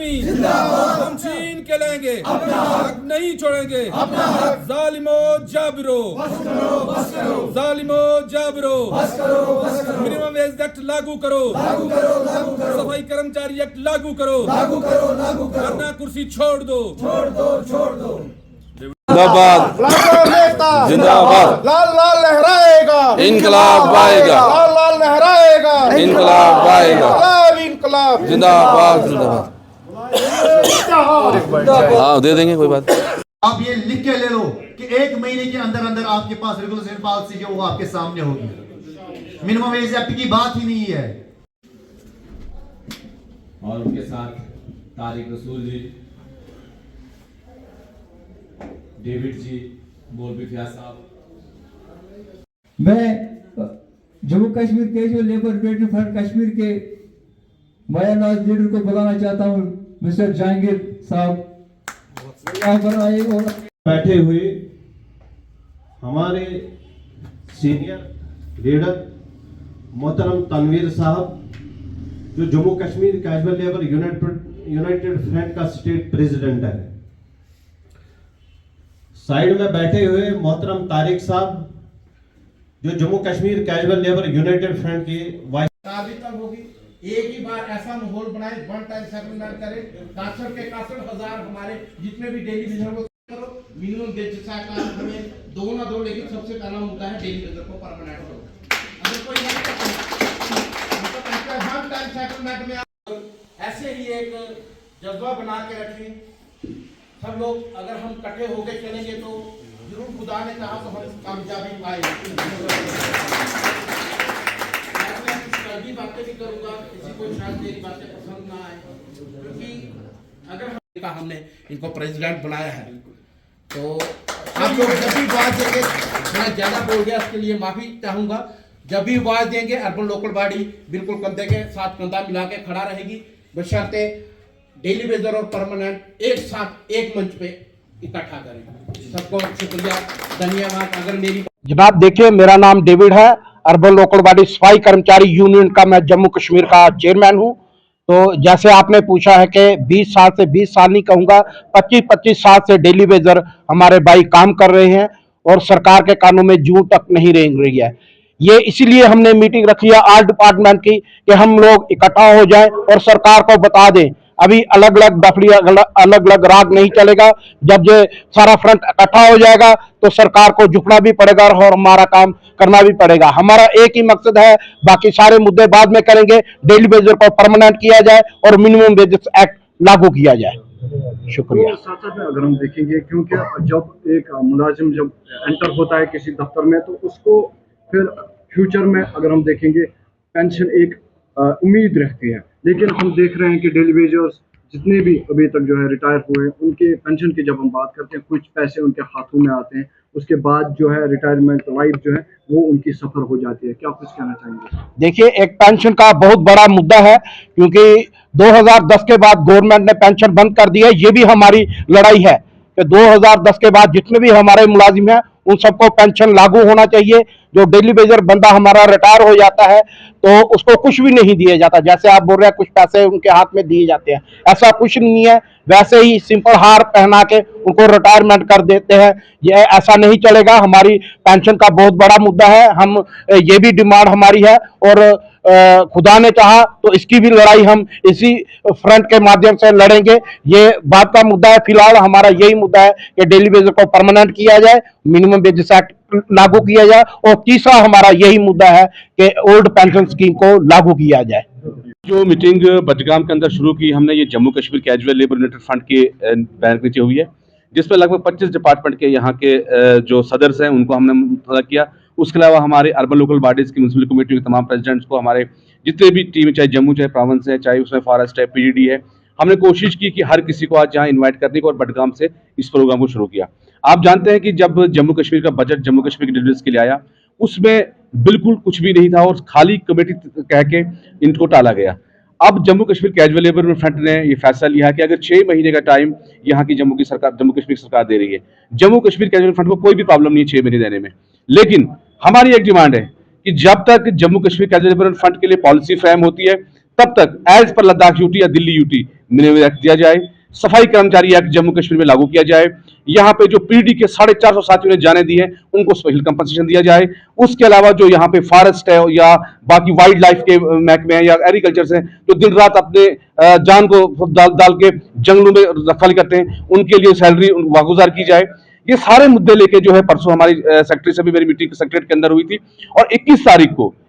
Army हम छीन के लेंगे, हक नहीं छोड़ेंगे। जालिमो जाबिरो, जालिमो जाबिरो, मिनिमम वेज एक्ट लागू करो, सफाई कर्मचारी एक्ट लागू करो, धरना कुर्सी छोड़ दो। जिंदाबाद, जिंदाबाद, लाल लाल लहराएगा, इनकलाब आएगा, लाल लाल लहराएगा, इनकलाब आएगा, इनकलाब। जिंदाबाद, जिंदाबाद। हाँ दे देंगे, कोई बात। आप ये लिख के ले लो कि 1 महीने के अंदर अंदर आपके पास रेगुलेशन पॉलिसी जो वो आपके सामने होगी। मिनिमम वेज एक्ट की बात ही नहीं है। और उनके साथ तारिक रसूल जी, डेविड जी, मौलवी फयाज साहब। मैं जम्मू कश्मीर के जो लेबर लिबरेशन फ्रंट कश्मीर के मायानाज लीडर को बुलाना चाहता हूँ, मिस्टर जहांगीर साहब यहाँ पर आए और बैठे हुए हमारे सीनियर लीडर मोहतरम तनवीर साहब, जो Jammu Kashmir casual labour United front का स्टेट प्रेसिडेंट है। साइड में बैठे हुए मोहतरम तारिक साहब, जो Jammu Kashmir casual labour United front के वाइस। तब होगी एक ही बार ऐसा माहौल बनाए, वन टाइम सेटलमेंट करें, 61,000 हमारे जितने भी डेली वेजर को करो, मिनिमम वेज जैसा काम हमें दो ना दो, लेकिन सबसे पहला मुद्दा है डेली वेजर को परमानेंट करो। अगर कोई नहीं करता वन टाइम सेटलमेंट में ऐसे ही एक जज्बा बना के रखें सब लोग। अगर हम इकट्ठे होकर चलेंगे तो जरूर खुदा ने कहा तो हम कामयाबी पाएंगे। बातें भी करूंगा, किसी को शायद मेरी बातें पसंद ना आए, क्योंकि अगर हमने इनको प्रेसिडेंट बनाया है तो आप लोग जब भी आवाज देंगे, मैं ज्यादा बोल गया इसके लिए माफी चाहूंगा, जब भी आवाज देंगे अर्बन लोकल बॉडी बिल्कुल कंधे के साथ कंधा मिला के खड़ा रहेगी, बशर्ते डेली वेजर और परमानेंट एक साथ एक मंच पे इकट्ठा करें। सबको शुक्रिया, धन्यवाद। अगर मेरी जनाब देखिए, मेरा नाम डेविड है, अर्बन लोकल बॉडी सफाई कर्मचारी यूनियन का मैं जम्मू कश्मीर का चेयरमैन हूं। तो जैसे आपने पूछा है कि 20 साल से 20 साल नहीं कहूंगा, 25-25 साल से डेली वेजर हमारे भाई काम कर रहे हैं और सरकार के कानों में जूं तक नहीं रेंग रही है। ये इसीलिए हमने मीटिंग रखी है आल डिपार्टमेंट की कि हम लोग इकट्ठा हो जाएं और सरकार को बता दें। अभी अलग अलग दफली अलग अलग राग नहीं चलेगा। जब ये सारा फ्रंट इकट्ठा हो जाएगा तो सरकार को झुकना भी पड़ेगा और हमारा काम करना भी पड़ेगा। हमारा एक ही मकसद है, बाकी सारे मुद्दे बाद में करेंगे। डेली वेजर को परमानेंट किया जाए और मिनिमम वेजेस एक्ट लागू किया जाए। शुक्रिया। तो साथ में अगर हम देखेंगे, क्योंकि जब एक मुलाजिम जब एंटर होता है किसी दफ्तर में तो उसको फिर फ्यूचर में अगर हम देखेंगे पेंशन एक उम्मीद रहती है, लेकिन हम देख रहे हैं कि डेली वेजर्स जितने भी अभी तक जो है रिटायर हुए उनके पेंशन की जब हम बात करते हैं, कुछ पैसे उनके हाथों में आते हैं, उसके बाद जो है रिटायरमेंट लाइफ जो है वो उनकी सफर हो जाती है। क्या कुछ कहना चाहेंगे? देखिए, एक पेंशन का बहुत बड़ा मुद्दा है, क्योंकि 2010 के बाद गवर्नमेंट ने पेंशन बंद कर दी है। ये भी हमारी लड़ाई है कि 2010 के बाद जितने भी हमारे मुलाजिम हैं उन सबको पेंशन लागू होना चाहिए। जो डेली वेजर बंदा हमारा रिटायर हो जाता है तो उसको कुछ भी नहीं दिया जाता, जैसे आप बोल रहे हैं कुछ पैसे उनके हाथ में दिए जाते हैं, ऐसा कुछ नहीं है। वैसे ही सिंपल हार पहना के उनको रिटायरमेंट कर देते हैं, ये ऐसा नहीं चलेगा। हमारी पेंशन का बहुत बड़ा मुद्दा है, हम ये भी डिमांड हमारी है और खुदा ने चाहा तो इसकी भी लड़ाई हम इसी फ्रंट के माध्यम से लड़ेंगे। ये बात का मुद्दा है। फिलहाल हमारा यही मुद्दा है कि डेली वेजर को परमानेंट किया जाए, मिनिमम वेजेस एक्ट लागू किया जाए और तीसरा हमारा यही मुद्दा है कि ओल्ड पेंशन स्कीम को लागू किया जाए। जो मीटिंग बडगाम के अंदर शुरू की हमने, ये Jammu Kashmir casual labour United front के बैनर नीचे हुई है, जिसमें लगभग 25 डिपार्टमेंट के यहाँ के जो सदर्स हैं उनको हमने मुतला किया। उसके अलावा हमारे अर्बन लोकल बॉडीज़ की म्यूनसिपल कमेटी के तमाम प्रेसिडेंट्स को, हमारे जितने भी टीम, चाहे जम्मू चाहे प्रोविंस है, चाहे उसमें फॉरेस्ट है, पीडीडी है, हमने कोशिश की कि हर किसी को आज यहाँ इन्वाइट करने को और बडगाम से इस प्रोग्राम को शुरू किया। आप जानते हैं कि जब जम्मू कश्मीर का बजट जम्मू कश्मीर के डिलीवरीज के लिए आया, उसमें बिल्कुल कुछ भी नहीं था और खाली कमेटी कह के इनको टाला गया। अब Jammu Kashmir casual labour front ने ये फैसला लिया कि अगर 6 महीने का टाइम यहाँ की जम्मू कश्मीर सरकार दे रही है, जम्मू कश्मीर कैजुअल फ्रंट को कोई भी प्रॉब्लम नहीं है 6 महीने देने में। लेकिन हमारी एक डिमांड है कि जब तक Jammu Kashmir casual labour front के लिए पॉलिसी फ्रेम होती है, तब तक एज पर लद्दाख यूटी या Delhi UT minimum wage act दिया जाए, सफाई कर्मचारी एक्ट जम्मू कश्मीर में लागू किया जाए, यहाँ पे जो पीडी के 450 साथियों ने जाने दी है उनको स्पेशल कंपनसेशन दिया जाए। उसके अलावा जो यहाँ पे फॉरेस्ट है या बाकी वाइल्ड लाइफ के महकमे हैं या एग्रीकल्चर से जो दिन रात अपने जान को डाल के जंगलों में रखवाली करते हैं, उनके लिए सैलरी वागुजार की जाए। ये सारे मुद्दे लेके जो है परसों हमारी सेक्रेटरी से भी मेरी मीटिंग सेक्रेटरीट के अंदर हुई थी और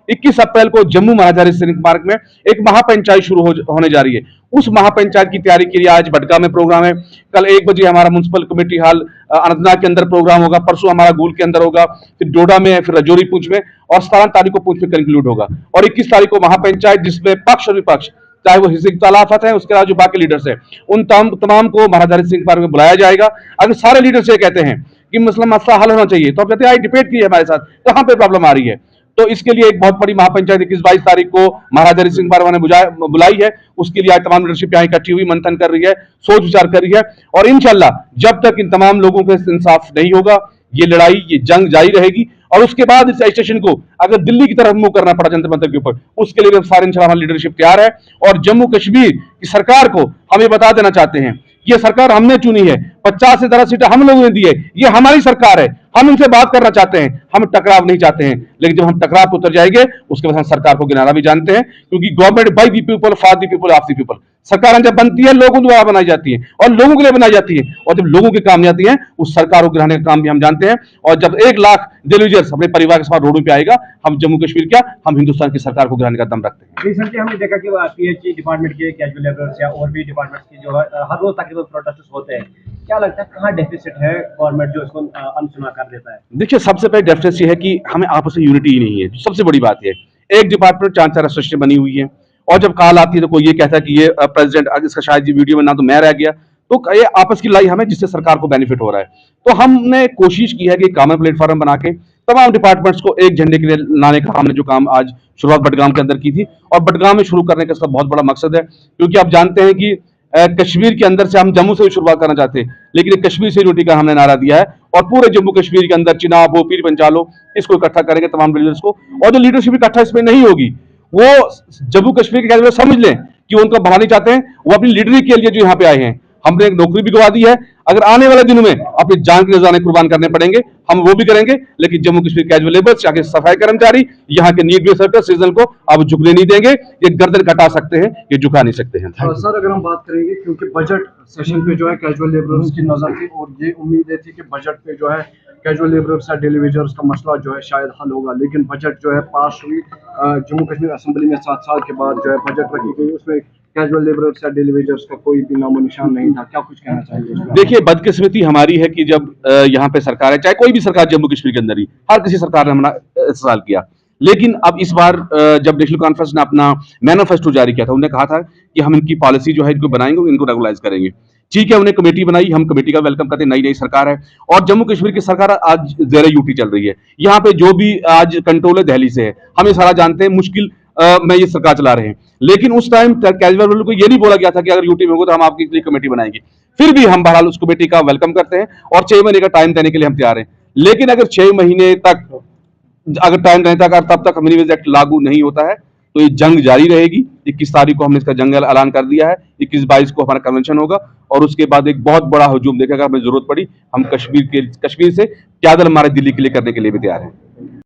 21 अप्रैल को जम्मू महाराजा हरि सिंह पार्क में एक महापंचायत शुरू होने जा रही है। उस महापंचायत की तैयारी के लिए आज भटका में प्रोग्राम है, कल 1 बजे हमारा म्युनिसिपल कमेटी हॉल अनंतनाग के अंदर प्रोग्राम होगा, परसों हमारा गुल के अंदर होगा, फिर डोडा में, फिर रजौरी पुंछ में और 17 तारीख को पुंछ में कंक्लूड होगा और 21 तारीख को महापंचायत जिसमें पक्ष और विपक्ष चाहे वो हिजबुल तलाफत है उसके अलावा जो बाकी लीडर्स है उन तमाम को महाराजा हरि सिंह पार्क में बुलाया जाएगा। अगर सारे लीडर्स ये कहते हैं कि मसला हल होना चाहिए तो आप कहते हैं आई डिबेट की हमारे साथ, कहां पे प्रॉब्लम आ रही है। तो इसके लिए एक बहुत बड़ी महापंचायत 21-22 तारीख को महाराजा हरि सिंह पार्क ने बुलाई है। उसके लिए आज तमाम लीडरशिप यहाँ इकट्ठी हुई, मंथन कर रही है, सोच विचार कर रही है और इंशाल्लाह जब तक इन तमाम लोगों को इंसाफ नहीं होगा ये लड़ाई, ये जंग जारी रहेगी और उसके बाद इस स्टेशन को अगर दिल्ली की तरफ मूव करना पड़ा जंतर मंतर के ऊपर, उसके लिए भी सारे इंशाल्लाह हमारी लीडरशिप तैयार है। और जम्मू कश्मीर की सरकार को हम ये बता देना चाहते हैं कि ये सरकार हमने चुनी है, 50 से ज्यादा सीटें हम लोगों ने दी है, ये हमारी सरकार है, हम इनसे बात करना चाहते हैं, हम टकराव नहीं चाहते हैं। लेकिन जब हम टकराव पर उतर जाएंगे उसके बाद हम सरकार को गिनाना भी जानते हैं, क्योंकि government by the people, for the people, of the people. सरकारें जब बनती है लोगों द्वारा बनाई जाती है और लोगों के लिए बनाई जाती है और जब लोगों के काम आती है उस सरकार को गिराने का काम भी हम जानते हैं। और जब 1 लाख डेलीवर्स अपने परिवार के साथ रोडों पे आएगा, हम जम्मू कश्मीर क्या, हम हिंदुस्तान की सरकार को गिराने का दम रखते हैं। रिसेंटली हमने देखा कि पीएचई डिपार्टमेंट के कैजुअल लेबरर्स या और भी डिपार्टमेंट्स की जो है हर रोज तकरीबन प्रोटेस्ट होते हैं, क्या लगता है कहाँ डेफिसिट है गवर्नमेंट जो इसको अनसुना कर देता है? देखिए, सबसे पहले डेफिसिट ये है कि हमें आपस में यूनिटी ही नहीं है, सबसे बड़ी बात है। एक डिपार्टमेंट 4 एसोसिएशन बनी हुई है और जब कॉल आती है तो कोई ये कहता है कि ये प्रेसिडेंट, इसका शायद ये वीडियो में ना तो मैं रह गया, तो ये आपस की लड़ाई हमें जिससे सरकार को बेनिफिट हो रहा है। तो हमने कोशिश की है कि कॉमन प्लेटफॉर्म बना के तमाम डिपार्टमेंट्स को एक झंडे के लिए लाने का हमने जो काम आज शुरुआत बडगाम के अंदर की थी और बडगाम में शुरू करने का इसका बहुत बड़ा मकसद है, क्योंकि आप जानते हैं कि कश्मीर के अंदर से हम जम्मू से भी शुरुआत करना चाहते हैं, लेकिन कश्मीर से यूनिटी का हमने नारा दिया है और पूरे जम्मू कश्मीर के अंदर चिनाब हो, पीर पंचालो, इसको इकट्ठा करेंगे तमाम लीडर्स को। और जो लीडरशिप इकट्ठा इसमें नहीं होगी वो जम्मू कश्मीर के कैजुअल समझ लें कि वो उनको बढ़ाना चाहते हैं, वो अपनी लीडरी के लिए जो यहाँ पे आए हैं। हमने एक नौकरी भी गवा दी है, अगर आने वाले दिनों में अपनी जान के नजराने कुर्बान करने पड़ेंगे हम वो भी करेंगे, लेकिन जम्मू कश्मीर कैजुअल लेबर्स, यहाँ के सफाई कर्मचारी, यहाँ के नीड बेस्ड सर्कल सीजन को अब झुकने नहीं देंगे। ये गर्दन कटा सकते हैं, ये झुका नहीं सकते हैं। सर, अगर हम बात करेंगे, क्योंकि बजट सेशन पे जो है कैजुअल लेबरर्स की नजर थी और ये उम्मीद थी कि बजट पे जो है कैजुअल लेबरर्स और डेली वेजर्स का मसला जो है शायद हल होगा, लेकिन बजट जो है पास हुई जम्मू कश्मीर असेंबली में 7 साल के बाद जो है बजट रखी गई, उसमें कैजुअल लेबरर्स या डेली वेजर्स का कोई भी नामो निशान नहीं था। क्या कुछ कहना चाहिए? देखिए, बदकिस्मती हमारी है कि जब यहाँ पे सरकार है, चाहे कोई भी सरकार जम्मू कश्मीर के अंदर ही, हर किसी सरकार ने हमारा इस्तेमाल किया, लेकिन अब इस बार जब नेशनल कॉन्फ्रेंस ने अपना मैनिफेस्टो जारी किया था, उन्होंने कहा था कि हम इनकी पॉलिसी जो है इनको बनाएंगे, इनको रेगुलाइज करेंगे। ठीक है, उन्हें कमेटी बनाई, हम कमेटी का वेलकम करते हैं, नई सरकार है और जम्मू कश्मीर की सरकार आज ज़ेरे यूटी चल रही है। यहाँ पे जो भी आज कंट्रोल है दिल्ली से है, हम ये सारा जानते हैं, मुश्किल में ये सरकार चला रहे हैं, लेकिन उस टाइम केजरीवाल को ये नहीं बोला गया था कि अगर यूटी में होगा तो हम आपके लिए कमेटी बनाएंगे। फिर भी हम बहरहाल उस कमेटी का वेलकम करते हैं और 6 महीने का टाइम देने के लिए हम तैयार हैं। लेकिन अगर 6 महीने तक अगर टाइम देने तक तब तक मिनिमम वेज एक्ट लागू नहीं होता है तो ये जंग जारी रहेगी। 21 तारीख को हमने इसका जंग ऐलान कर दिया है, 21-22 को हमारा कन्वेंशन होगा और उसके बाद एक बहुत बड़ा हुजूम देखेगा। हमें जरूरत पड़ी हम कश्मीर से पैदल हमारे दिल्ली के लिए करने के लिए भी तैयार हैं।